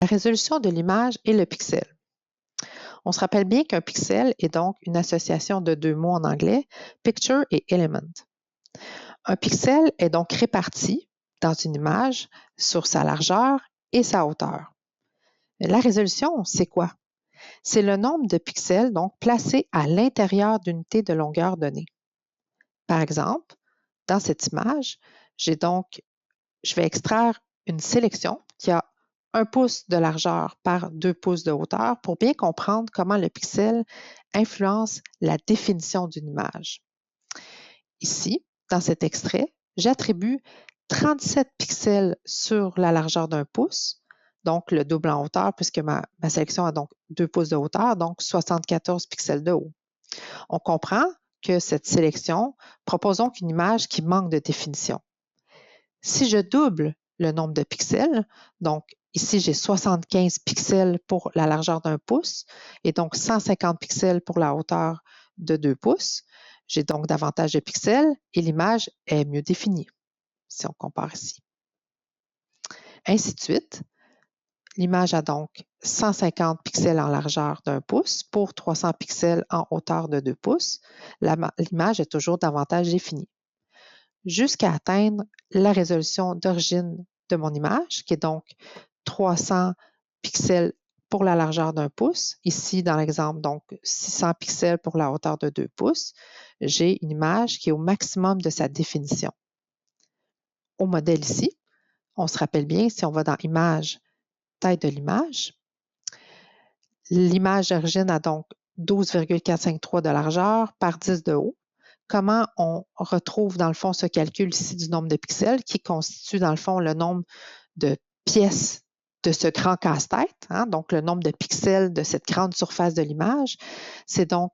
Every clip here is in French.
La résolution de l'image et le pixel. On se rappelle bien qu'un pixel est donc une association de deux mots en anglais, picture et element. Un pixel est donc réparti dans une image sur sa largeur et sa hauteur. La résolution, c'est quoi? C'est le nombre de pixels donc placés à l'intérieur d'unités de longueur donnée. Par exemple, dans cette image, je vais extraire une sélection qui a 1 pouce de largeur par 2 pouces de hauteur pour bien comprendre comment le pixel influence la définition d'une image. Ici, dans cet extrait, j'attribue 37 pixels sur la largeur d'1 pouce, donc le double en hauteur puisque ma sélection a donc 2 pouces de hauteur, donc 74 pixels de haut. On comprend que cette sélection propose donc une image qui manque de définition. Si je double le nombre de pixels, donc ici j'ai 75 pixels pour la largeur d'1 pouce et donc 150 pixels pour la hauteur de 2 pouces, j'ai donc davantage de pixels et l'image est mieux définie, si on compare ici. Ainsi de suite, l'image a donc 150 pixels en largeur d'1 pouce pour 300 pixels en hauteur de 2 pouces. L'image est toujours davantage définie, jusqu'à atteindre la résolution d'origine de mon image, qui est donc 300 pixels pour la largeur d'1 pouce. Ici, dans l'exemple, donc 600 pixels pour la hauteur de 2 pouces. J'ai une image qui est au maximum de sa définition. Au modèle ici, on se rappelle bien, si on va dans Image, taille de l'image, l'image d'origine a donc 12,453 de largeur par 10 de haut. Comment on retrouve dans le fond ce calcul ici du nombre de pixels qui constitue dans le fond le nombre de pièces de ce grand casse-tête, donc le nombre de pixels de cette grande surface de l'image, c'est donc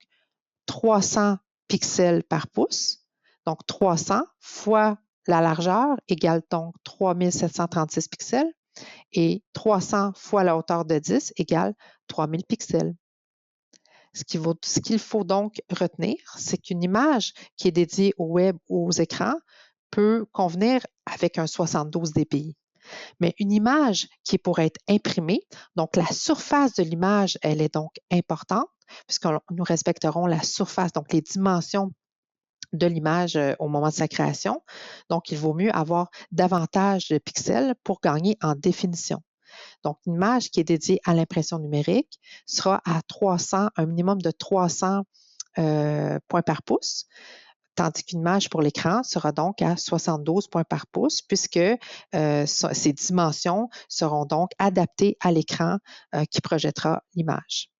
300 pixels par pouce, donc 300 fois la largeur égale donc 3736 pixels et 300 fois la hauteur de 10 égale 3000 pixels. Ce qu'il faut donc retenir, c'est qu'une image qui est dédiée au web ou aux écrans peut convenir avec un 72 dpi. Mais une image qui est pour être imprimée, donc la surface de l'image, elle est donc importante, puisque nous respecterons la surface, donc les dimensions de l'image au moment de sa création. Donc, il vaut mieux avoir davantage de pixels pour gagner en définition. Donc, une image qui est dédiée à l'impression numérique sera à 300, un minimum de 300 points par pouce, tandis qu'une image pour l'écran sera donc à 72 points par pouce, puisque ces dimensions seront donc adaptées à l'écran qui projettera l'image.